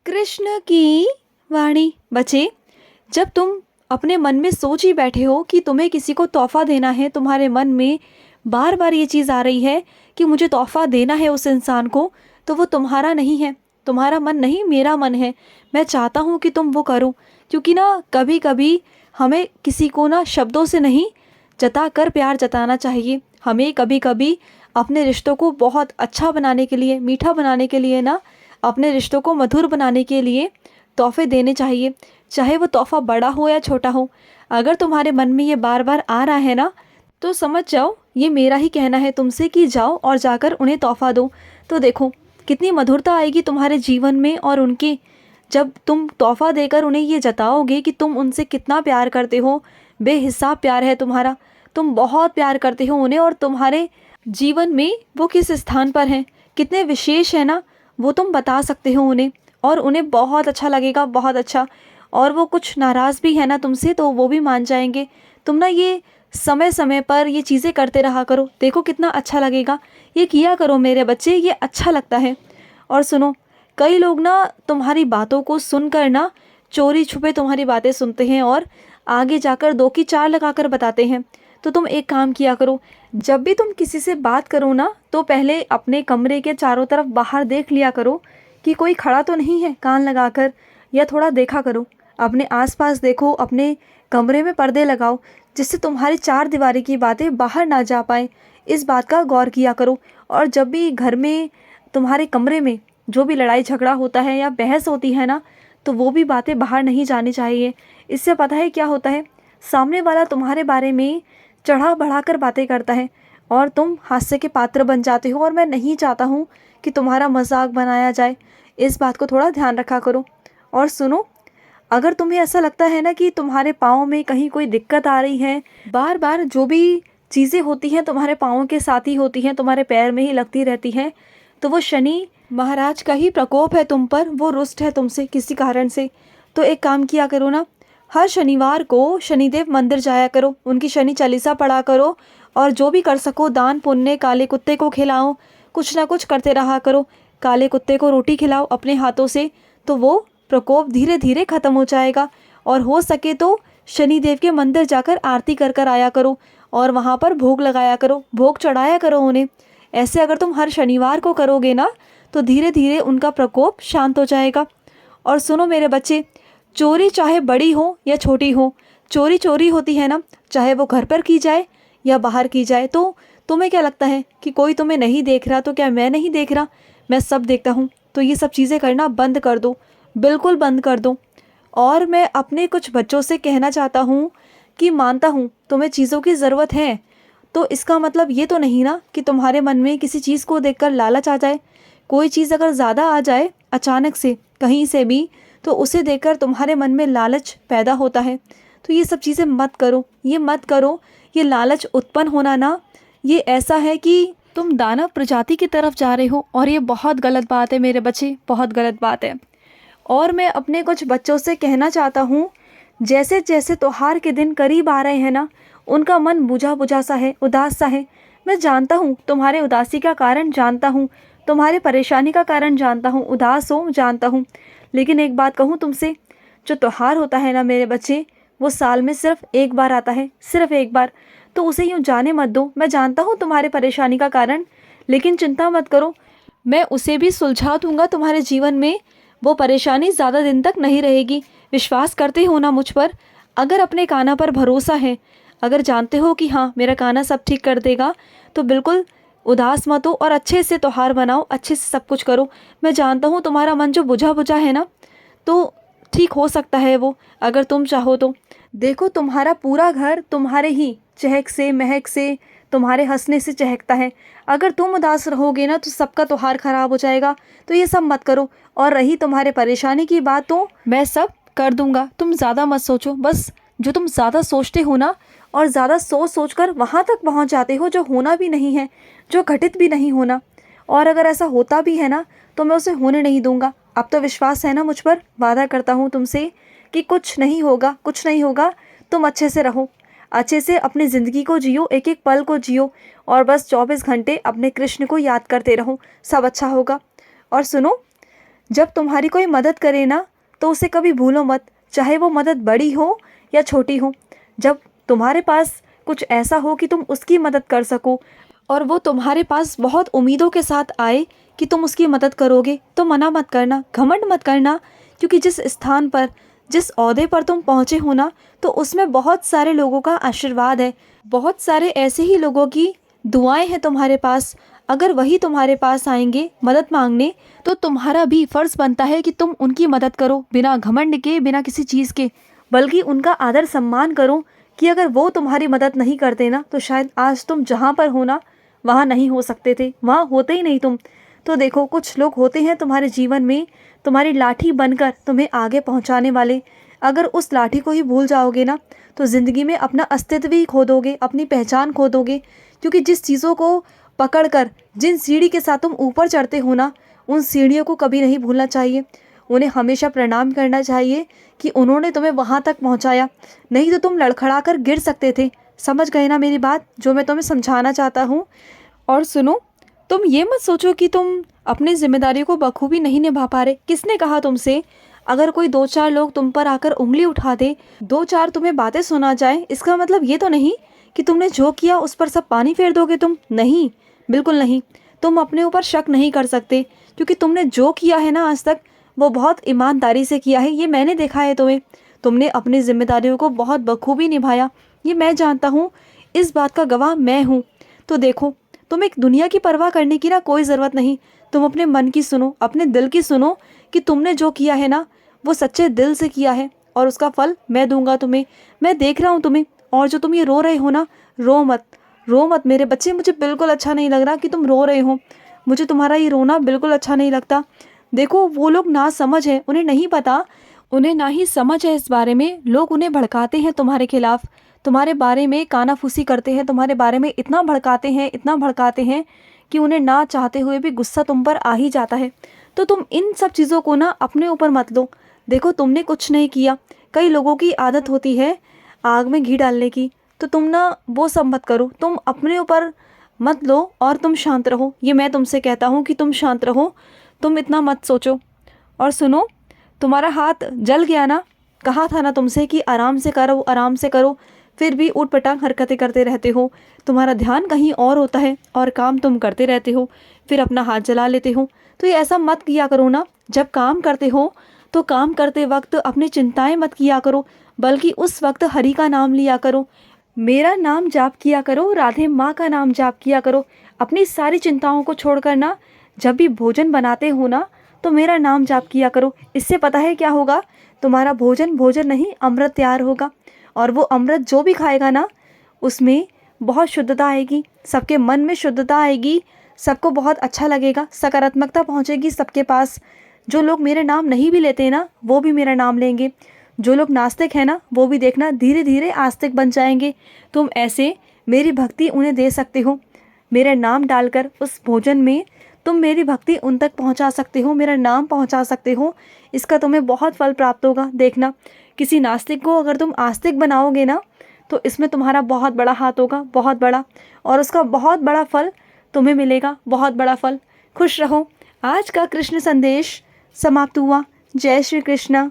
कृष्ण की वाणी। बच्चे, जब तुम अपने मन में सोच ही बैठे हो कि तुम्हें किसी को तोहफा देना है, तुम्हारे मन में बार बार ये चीज़ आ रही है कि मुझे तोहफा देना है उस इंसान को, तो वो तुम्हारा नहीं है, तुम्हारा मन नहीं, मेरा मन है। मैं चाहता हूँ कि तुम वो करो, क्योंकि ना कभी कभी हमें किसी को ना शब्दों से नहीं जता कर प्यार जताना चाहिए। हमें कभी कभी अपने रिश्तों को बहुत अच्छा बनाने के लिए, मीठा बनाने के लिए ना, अपने रिश्तों को मधुर बनाने के लिए तोहफे देने चाहिए, चाहे वो तोहफा बड़ा हो या छोटा हो। अगर तुम्हारे मन में ये बार बार आ रहा है ना, तो समझ जाओ ये मेरा ही कहना है तुमसे कि जाओ और जाकर उन्हें तोहफा दो। तो देखो कितनी मधुरता आएगी तुम्हारे जीवन में, और उनके जब तुम तोहफा देकर उन्हें ये जताओगे कि तुम उनसे कितना प्यार करते हो, बेहिसाब प्यार है तुम्हारा, तुम बहुत प्यार करते हो उन्हें, और तुम्हारे जीवन में वो किस स्थान पर हैं, कितने विशेष है ना, वो तुम बता सकते हो उन्हें, और उन्हें बहुत अच्छा लगेगा, बहुत अच्छा। और वो कुछ नाराज़ भी है ना तुमसे, तो वो भी मान जाएंगे। तुम ना ये समय समय पर ये चीज़ें करते रहा करो, देखो कितना अच्छा लगेगा। ये किया करो मेरे बच्चे, ये अच्छा लगता है। और सुनो, कई लोग ना तुम्हारी बातों को सुनकर ना चोरी छुपे तुम्हारी बातें सुनते हैं और आगे जाकर दो की चार लगाकर बताते हैं। तो तुम एक काम किया करो, जब भी तुम किसी से बात करो ना, तो पहले अपने कमरे के चारों तरफ बाहर देख लिया करो कि कोई खड़ा तो नहीं है कान लगाकर, या थोड़ा देखा करो, अपने आसपास देखो, अपने कमरे में पर्दे लगाओ, जिससे तुम्हारी चार दीवारी की बातें बाहर ना जा पाए। इस बात का गौर किया करो। और जब भी घर में, तुम्हारे कमरे में जो भी लड़ाई झगड़ा होता है या बहस होती है ना, तो वो भी बातें बाहर नहीं जानी चाहिए। इससे पता है क्या होता है, सामने वाला तुम्हारे बारे में चढ़ा बढ़ाकर बातें करता है और तुम हास्य के पात्र बन जाते हो, और मैं नहीं चाहता हूँ कि तुम्हारा मजाक बनाया जाए। इस बात को थोड़ा ध्यान रखा करो। और सुनो, अगर तुम्हें ऐसा लगता है ना कि तुम्हारे पाँव में कहीं कोई दिक्कत आ रही है, बार बार जो भी चीज़ें होती हैं तुम्हारे पाँव के साथ ही होती हैं, तुम्हारे पैर में ही लगती रहती हैं, तो वो शनि महाराज का ही प्रकोप है तुम पर, वो रुष्ट है तुमसे किसी कारण से। तो एक काम किया करो ना, हर शनिवार को शनिदेव मंदिर जाया करो, उनकी शनि चालीसा पढ़ा करो, और जो भी कर सको दान पुण्य, काले कुत्ते को खिलाओ, कुछ ना कुछ करते रहा करो। काले कुत्ते को रोटी खिलाओ अपने हाथों से, तो वो प्रकोप धीरे धीरे खत्म हो जाएगा। और हो सके तो शनिदेव के मंदिर जाकर आरती कर कर आया करो, और वहाँ पर भोग लगाया करो, भोग चढ़ाया करो उन्हें। ऐसे अगर तुम हर शनिवार को करोगे ना, तो धीरे धीरे उनका प्रकोप शांत हो जाएगा। और सुनो मेरे बच्चे, चोरी चाहे बड़ी हो या छोटी हो, चोरी चोरी होती है ना, चाहे वो घर पर की जाए या बाहर की जाए। तो तुम्हें क्या लगता है कि कोई तुम्हें नहीं देख रहा? तो क्या मैं नहीं देख रहा? मैं सब देखता हूँ। तो ये सब चीज़ें करना बंद कर दो, बिल्कुल बंद कर दो। और मैं अपने कुछ बच्चों से कहना चाहता हूँ कि मानता हूँ तुम्हें चीज़ों की ज़रूरत है, तो इसका मतलब ये तो नहीं ना कि तुम्हारे मन में किसी चीज़ को देखकर लालच आ जाए। कोई चीज़ अगर ज़्यादा आ जाए अचानक से कहीं से भी, तो उसे देखकर तुम्हारे मन में लालच पैदा होता है। तो ये सब चीज़ें मत करो, ये मत करो। ये लालच उत्पन्न होना ना, ये ऐसा है कि तुम दानव प्रजाति की तरफ जा रहे हो, और ये बहुत गलत बात है मेरे बच्चे, बहुत गलत बात है। और मैं अपने कुछ बच्चों से कहना चाहता हूँ, जैसे जैसे त्योहार के दिन करीब आ रहे हैं ना, उनका मन बुझा बुझा सा है, उदास सा है। मैं जानता हूँ तुम्हारे उदासी का कारण, जानता हूँ तुम्हारे परेशानी का कारण, जानता हूँ उदास हो, जानता हूँ। लेकिन एक बात कहूँ तुमसे, जो त्योहार होता है ना मेरे बच्चे, वो साल में सिर्फ एक बार आता है, सिर्फ एक बार। तो उसे यूँ जाने मत दो। मैं जानता हूँ तुम्हारे परेशानी का कारण, लेकिन चिंता मत करो, मैं उसे भी सुलझा दूंगा तुम्हारे जीवन में। वो परेशानी ज़्यादा दिन तक नहीं रहेगी। विश्वास करते हो ना मुझ पर? अगर अपने कान्हा पर भरोसा है, अगर जानते हो कि हाँ मेरा कान्हा सब ठीक कर देगा, तो बिल्कुल उदास मत हो और अच्छे से त्योहार बनाओ, अच्छे से सब कुछ करो। मैं जानता हूँ तुम्हारा मन जो बुझा बुझा है ना, तो ठीक हो सकता है वो, अगर तुम चाहो तो। देखो तुम्हारा पूरा घर तुम्हारे ही चहक से, महक से, तुम्हारे हंसने से चहकता है। अगर तुम उदास रहोगे ना, तो सबका त्योहार खराब हो जाएगा। तो ये सब मत करो। और रही तुम्हारे परेशानी की बात, तो मैं सब कर दूंगा, तुम ज़्यादा मत सोचो। बस जो तुम ज़्यादा सोचते हो ना, और ज़्यादा सोच सोच कर वहाँ तक पहुँच जाते हो जो होना भी नहीं है, जो घटित भी नहीं होना। और अगर ऐसा होता भी है ना, तो मैं उसे होने नहीं दूंगा। अब तो विश्वास है ना मुझ पर? वादा करता हूँ तुमसे कि कुछ नहीं होगा, कुछ नहीं होगा। तुम अच्छे से रहो, अच्छे से अपनी ज़िंदगी को जियो, एक एक पल को जियो, और बस 24 घंटे अपने कृष्ण को याद करते रहो, सब अच्छा होगा। और सुनो, जब तुम्हारी कोई मदद करे ना तो उसे कभी भूलो मत, चाहे वो मदद बड़ी हो या छोटी हो। जब तुम्हारे पास कुछ ऐसा हो कि तुम उसकी मदद कर सको और वो तुम्हारे पास बहुत उम्मीदों के साथ आए कि तुम उसकी मदद करोगे, तो मना मत करना, घमंड मत करना। क्योंकि जिस स्थान पर, जिस ओहदे पर तुम पहुँचे हो ना, तो उसमें बहुत सारे लोगों का आशीर्वाद है, बहुत सारे ऐसे ही लोगों की दुआएं हैं तुम्हारे पास। अगर वही तुम्हारे पास आएंगे मदद मांगने, तो तुम्हारा भी फ़र्ज़ बनता है कि तुम उनकी मदद करो, बिना घमंड के, बिना किसी चीज़ के, बल्कि उनका आदर सम्मान करो कि अगर वो तुम्हारी मदद नहीं करते ना तो शायद आज तुम जहाँ पर हो ना वहाँ नहीं हो सकते थे, वहाँ होते ही नहीं तुम। तो देखो, कुछ लोग होते हैं तुम्हारे जीवन में, तुम्हारी लाठी बनकर तुम्हें आगे पहुँचाने वाले। अगर उस लाठी को ही भूल जाओगे ना तो ज़िंदगी में अपना अस्तित्व ही खो दोगे, अपनी पहचान खो दोगे। क्योंकि जिस चीज़ों को पकड़कर, जिन सीढ़ी के साथ तुम ऊपर चढ़ते हो ना, उन सीढ़ियों को कभी नहीं भूलना चाहिए। उन्हें हमेशा प्रणाम करना चाहिए कि उन्होंने तुम्हें वहाँ तक पहुँचाया, नहीं तो तुम लड़खड़ा कर गिर सकते थे। समझ गए ना मेरी बात, जो मैं तुम्हें समझाना चाहता हूँ? और सुनो, तुम ये मत सोचो कि तुम अपनी जिम्मेदारियों को बखूबी नहीं निभा पा रहे। किसने कहा तुमसे? अगर कोई दो चार लोग तुम पर आकर उंगली उठा दे, दो चार तुम्हें बातें सुना जाए, इसका मतलब ये तो नहीं कि तुमने जो किया उस पर सब पानी फेर दोगे तुम। नहीं, बिल्कुल नहीं। तुम अपने ऊपर शक नहीं कर सकते, क्योंकि तुमने जो किया है ना आज तक, वो बहुत ईमानदारी से किया है। ये मैंने देखा है तुम्हें, तुमने अपनी जिम्मेदारियों को बहुत बखूबी निभाया, ये मैं जानता हूँ, इस बात का गवाह मैं हूँ। तो देखो, तुम एक दुनिया की परवाह करने की ना कोई ज़रूरत नहीं। तुम अपने मन की सुनो, अपने दिल की सुनो कि तुमने जो किया है ना वो सच्चे दिल से किया है, और उसका फल मैं दूंगा तुम्हें। मैं देख रहा हूँ तुम्हें। और जो तुम ये रो रहे हो ना, रो मत, रो मत मेरे बच्चे। मुझे बिल्कुल अच्छा नहीं लग रहा कि तुम रो रहे हो। मुझे तुम्हारा ये रोना बिल्कुल अच्छा नहीं लगता। देखो, वो लोग ना समझ है, उन्हें नहीं पता, उन्हें ना ही समझ है इस बारे में। लोग उन्हें भड़काते हैं तुम्हारे खिलाफ, तुम्हारे बारे में कानाफूसी करते हैं, तुम्हारे बारे में इतना भड़काते हैं, इतना भड़काते हैं कि उन्हें ना चाहते हुए भी गुस्सा तुम पर आ ही जाता है। तो तुम इन सब चीज़ों को ना अपने ऊपर मत लो। देखो, तुमने कुछ नहीं किया। कई लोगों की आदत होती है आग में घी डालने की, तो तुम ना वो सब मत करो। तुम अपने ऊपर मत लो और तुम शांत रहो। ये मैं तुमसे कहता हूँ कि तुम शांत रहो, तुम इतना मत सोचो। और सुनो, तुम्हारा हाथ जल गया ना, कहा था ना तुमसे कि आराम से करो, आराम से करो, फिर भी ऊट पटांग हरकतें करते रहते हो। तुम्हारा ध्यान कहीं और होता है और काम तुम करते रहते हो, फिर अपना हाथ जला लेते हो। तो ये ऐसा मत किया करो ना। जब काम करते हो तो काम करते वक्त अपनी चिंताएं मत किया करो, बल्कि उस वक्त हरि का नाम लिया करो, मेरा नाम जाप किया करो, राधे माँ का नाम जाप किया करो। अपनी सारी चिंताओं को छोड़कर ना, जब भी भोजन बनाते हो ना तो मेरा नाम जाप किया करो। इससे पता है क्या होगा? तुम्हारा भोजन भोजन नहीं, अमृत तैयार होगा। और वो अमृत जो भी खाएगा ना, उसमें बहुत शुद्धता आएगी, सबके मन में शुद्धता आएगी, सबको बहुत अच्छा लगेगा, सकारात्मकता पहुंचेगी सबके पास। जो लोग मेरे नाम नहीं भी लेते ना, वो भी मेरा नाम लेंगे। जो लोग नास्तिक हैं ना, वो भी देखना धीरे धीरे आस्तिक बन जाएंगे। तुम ऐसे मेरी भक्ति उन्हें दे सकते हो। मेरा नाम डालकर उस भोजन में तुम मेरी भक्ति उन तक पहुंचा सकते हो, मेरा नाम पहुंचा सकते हो। इसका तुम्हें बहुत फल प्राप्त होगा। देखना, किसी नास्तिक को अगर तुम आस्तिक बनाओगे ना, तो इसमें तुम्हारा बहुत बड़ा हाथ होगा, बहुत बड़ा, और उसका बहुत बड़ा फल तुम्हें मिलेगा, बहुत बड़ा फल। खुश रहो। आज का कृष्ण संदेश समाप्त हुआ। जय श्री कृष्णा।